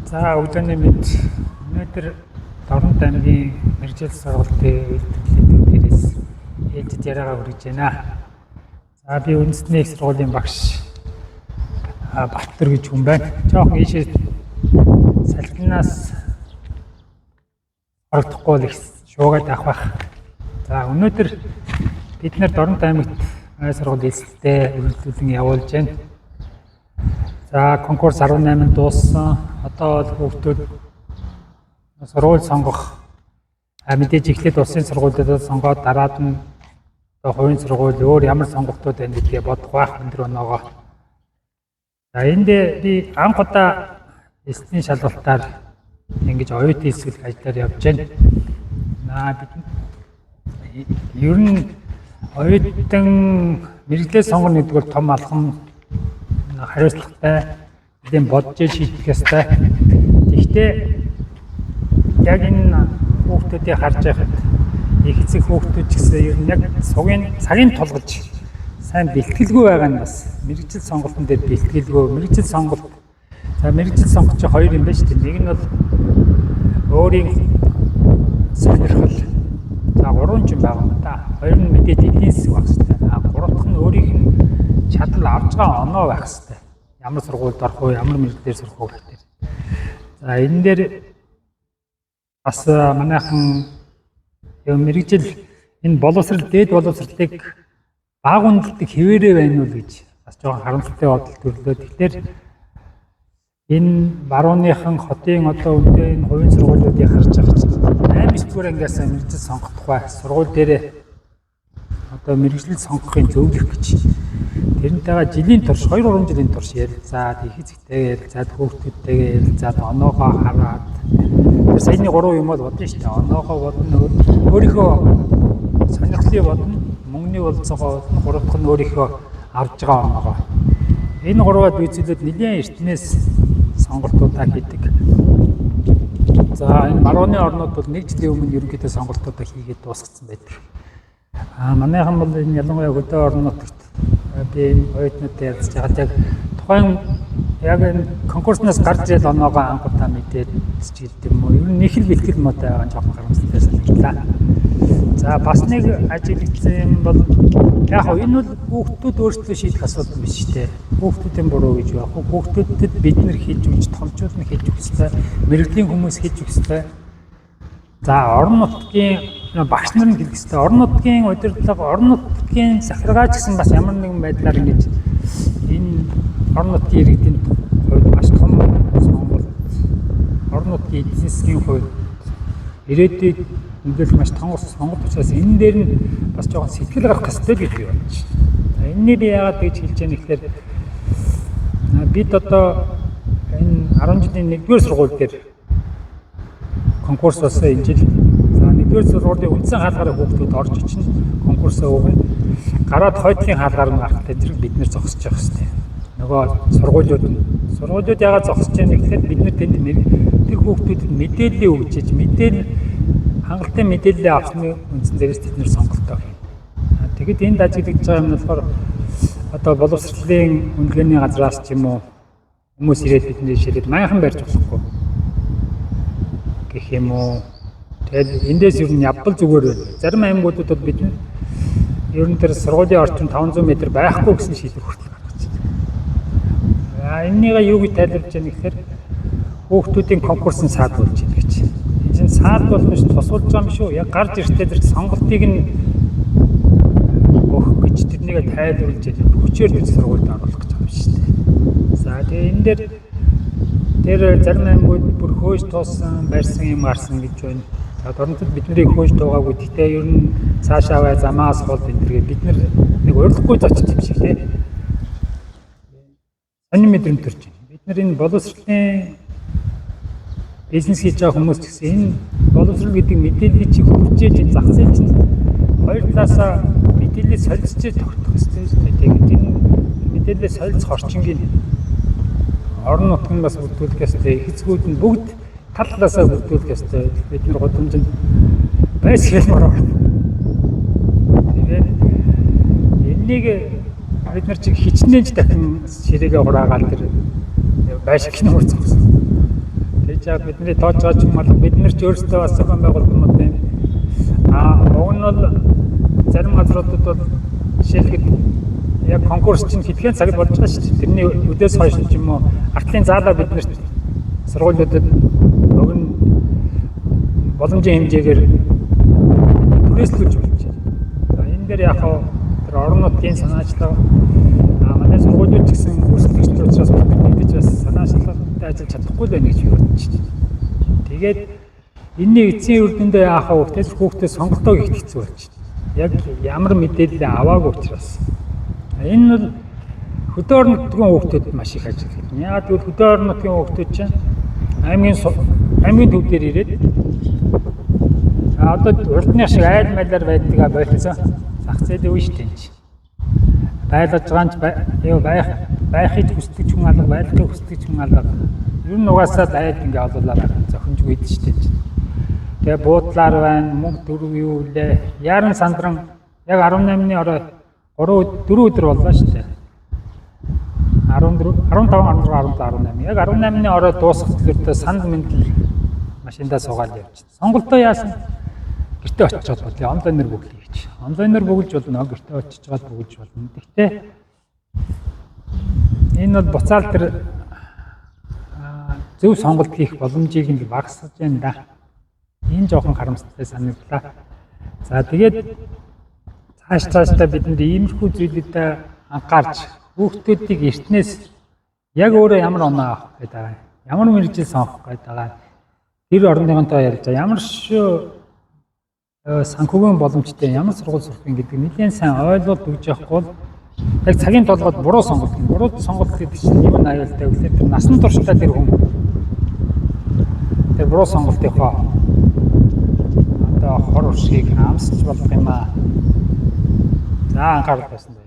За өглөөний мэд өнөөдөр Дорнод аймгийн мэргэжил сургуулийн үйлдвэрлэлүүдээс ээлжид яриагаа хүргэж байна. За би үндэсний их сургуулийн багш Баттар гэж хүн байна. Жохон ийшээ салхинаас орогдохгүй л их шуугаад авах. За өнөөдөр бид нэр Дорнод аймагт сургууль эсэлтээ үргэлжлүүлэн явуулж байна. За конкурс 18-нд дууссан. Одоо хүүхдүүд сургууль сонгох мэдээж эхлээд улсын сургуулиудад сонгоод дараад нь хувийн сургууль өөр ямар сонголтууд байна гэдгээ бодох байх өндөр оноогоо. За эндээ би анх удаа эслийн шалгалтаар ингэж оюут хэлсгэл ажиллаар явж байна. Бид ер нь оюутан мэргэжлээ сонгоно гэдэг бол том алхам хариуцлагатай тийм бодож шийдэх ёстой. Гэхдээ яг энэ хүүхдүүдийг харж байхад их эцэг хүүхдүүд ч гэсэн ер нь яг цагийн тулгаж сайн бэлтгэлгүй байгаа нь бас мэргэжил сонголтын дээр бэлтгэлгүй мэргэжил сонголт. За мэргэжил сонгож хоёр юм байна шүү дээ. Нэг нь бол өөрийн сонирхол. За гурван ч юм байгаа юм да. Хоёр нь мэдээж эдийн засаг байх хэрэгтэй. Гурав дахь нь өөрийнх нь чадал авч байгаа оноо байх хэрэгтэй. Ямар сургуульд орох уу, ямар мэргэжлээр сурах уу гэдэг. За энэ дээр бас манайхан мэргэжил энэ боловсрал дээд боловсралыг бага үнэлдэг хэвээрээ байна уу гэж бас жоохон харамсалтай бодол төрлөө. Тэгэхээр энэ барууныхан хотын одоо үндэ энэ хувийн сургуулиудыг харж байгаа чинь 8-9 ангиас мэргэжил сонгох тухай сургууль дээрээ одоо мэргэжил сонгохын зөвлөх гэж тэрнтэйгээ жилийн турш 2-3 жилийн турш ярилцаад их эцэгтэйгээ ярилцаад хүүхдүүдтэйгээ ярилцаад оноогоо хараад тэр саяны 3 юм бол бодно шүү дээ. Оноогоо бодно, өөрийнхөө сонирхлыг бодно, мөнгөний болцоогоо бодно, гурав дахь нь өөрийнхөө авж байгаа оноогоо. Энэ гурваад үйцэлүүд нэлийн эртнээс сонголтуудаа хийдэг. За энэ барууны орнууд бол 1 жилийн өмнө ерөнхийдөө сонголтуудаа хийгээд дуусгацсан байдаг. Манайхан бол энэ ялангуяа хөдөө орнуудад би энэ оюутнуудад ярилцж байгаа яг тухайн яг энэ конкурснаас гарч ирэл оноогоо анхудаа мэдээдч гэдэг юм уу. Ер нь нэг л бэлтгэл муутай байгаа жоохон харамсалтай санагдлаа. За бас нэг ажил хийсэн юм бол яг энэ бол хүүхдүүд өөрсдөө шийдэх асуудал биш шүү дээ. Хүүхдүүдийн буруу гэж байх уу? Хүүхдүүдэд бид нэр хийж өгч, томчууд нь хийж өгөх ёстой, мэргэжлийн хүмүүс хийж өгөх ёстой. За орон нутгийн багш нар нь хэлэх ёстой. Орон нутгийн удирдлага, орон нутгийн захиргаач гэсэн бас ямар нэгэн байдлаар ингэж энэ орон нутгийн иргэдийн хувьд маш том сонголт. Орон нутгийн эдийн засгийн хувьд ирээдүйд мэдээж маш том сонголт учраас энэ дээр нь бас жоохон сэтгэл гарах хэрэгтэй гэж би бодож байна. Энэний би яагаад гэж хэлж байгаа нэхлээр бид одоо энэ 10 жилийн 1-р сургууль дээр конкурс болсон энэ жил. За 1-р сургуулийн үндсэн хаалгаараа хүүхдүүд орж ичнэ конкурсаа өгнө. Гараад хойдлын хаалгаар нь гарахтай зэрэг бид нэр зогсож явах хэрэгтэй. Нөгөө сургуулиуд яагаад зогсож байгаа юм гэхээр бид нэр тэнд тэр хүүхдүүдэд мэдээлэл өгч хангалттай мэдээлэл авсны үндсэн дээрээс тэд нэр сонголтоо хийнэ. Тэгэд энд ажиглагдж байгаа юм болохоор одоо боловсролын үнэлгээний газраас ч юм уу хүмүүс ирээд бидний ширэд майхан барьж болохгүй гэх юм уу. Тэгэл эндээс ер нь явбал зүгээр байна. Зарим аймагуудад бол бид ер нь тэр сургуулийн орчим 500 м байхгүй гэсэн шийдвэр хүртэл гаргаж байна. Энэнийг юу гэж тайлбарлаж яах гэхээр хүүхдүүдийн конкурс нь саадуулж байна гэж. Энэ саадуулах биш тусуулж байгаа юм шүү. Яг гарч ирэхдээ тэр сонголтыг нь өгөх гэж тэрнийг тайлбарлаж байна. Хүчээр тэр сургуульд оруулах гэж байгаа юм шүү дээ. За тэгээ энэ дээр тэр зарим аймагуд бүр хөөж туусан барьсан юм гарсан гэж байна. За дорнотод бидний хөөж туугаагүй. Гэхдээ ер нь цаашаа бай замаас бол энэ бид нэг урилахгүй зочиж юм шиг тийм. Сонин мэдрэмт төрж байна. Бид нар энэ боловсролын бизнес хийж байгаа хүмүүс ч гэсэн энэ боловсрол гэдэг мэдээллийг чи хөгжиж энэ зах зээл чинь хоёр талаасаа мэдээлэл солилцож тогтох хэрэгтэй шүү дээ. Тэгээд энэ мэдээлэл солилцох орчингийн орон нутгийн бас бүрдүүлэх ёстой. Их эцгүүд нь бүгд тал талаасаа бүрдүүлэх ёстой. Бид нар годомжинд байсгалмаар байна. Тэгээд энэнийг бид нар чи хичнээн ч дахин ширээгээ хураагаад тэр байшиг нуур зогсон. яг бидний тоож байгаа ч юм бол бид нар ч өөрсдөө бас зохион байгуулалтууд юм. Уг нь бол зарим газруудад бол жишээлбэл яг конкурс чинь хэдхэн цагт болж байгаа шүү дээ. Тэрний өдөөс хойш ч юм уу артлын заалаа бид нарт сургуулиудад өгн боломжийн хэмжээгээр түрээслүүлж болж байна. За энэ дээр яг тэр орон нутгийн санаачлал манай сургуулиуд ч гэсэн өрсөлдөгчд учраас мэдээж бас санаачлагтай ажиллаж чадахгүй л байна гэж би бодож байна. Тэгээд энэний эцсийн үр дүндээ яах вэ гэхээр хүүхдээ сонголтоо хийх хэцүү болж байна. Яг ямар мэдээлэл аваагүй учраас. Энэ бол хөдөө орон нутгийн хүүхдүүд маш их ажилладаг. Яг тэгвэл хөдөө орон нутгийн хүүхдүүд чинь аймгийн төв дээр ирээд одоо урдны шиг айл майлаар байдгаа болцсон. Зах зээлийн үе шүү дээ. Байлаж байгаа нь байхыг хүсдэг ч хүн алга, байлгахыг хүсдэг ч хүн алга. Ер нь угаасаа айл ингээ олуулаад байгаа зохимжгүй дээ шүү дээ. Тэгээ буудлаар байна, мөнгө дөрөв юу лээ. Яран сандран яг 18-ны орой 4 өдөр боллоо шүү дээ. 14, 15, 16, 17, 18. Яг 18-ны орой дуусах төлөвтэй санд мэндэл машиндаа суугаад явчихсан. Сонголтоо яасан? Гэртээ очиж бодлоо. Онлайнаар бүглэе гэж. Онлайнаар бүглэж болно, гэртээ очиж жоод бүглэж болно. Гэхдээ энэ бол буцаал тэр зөв сонголт хийх боломжийг нь багасгаж байна да. Энэ жоохон харамсалтай санагдлаа. За тэгээд цаашдаа бид нар иймэрхүү зүйлүүдэд анхаарч хүүхдүүдийг эртнээс яг өөрөө ямар оноо авах гэдэг байгаа. Ямар мэрэгжил сонгох гэдэг байгаа. Тэр орныхонтой ярьж байгаа. Ямар санхүүгийн боломжтой ямар сургууль сурах юм гэдэг нэлээд сайн ойлголт өгж явахгүй бол яг цагийн толгойд буруу сонголт юм. Буруу сонголт гэдэг чинь юу аюултай вэ? Тэр насан туршдаа тэр хүн тэр буруу сонголтынхоо одоо хор уршгийг амсч болох юм аа. За анхаарал тавьсан.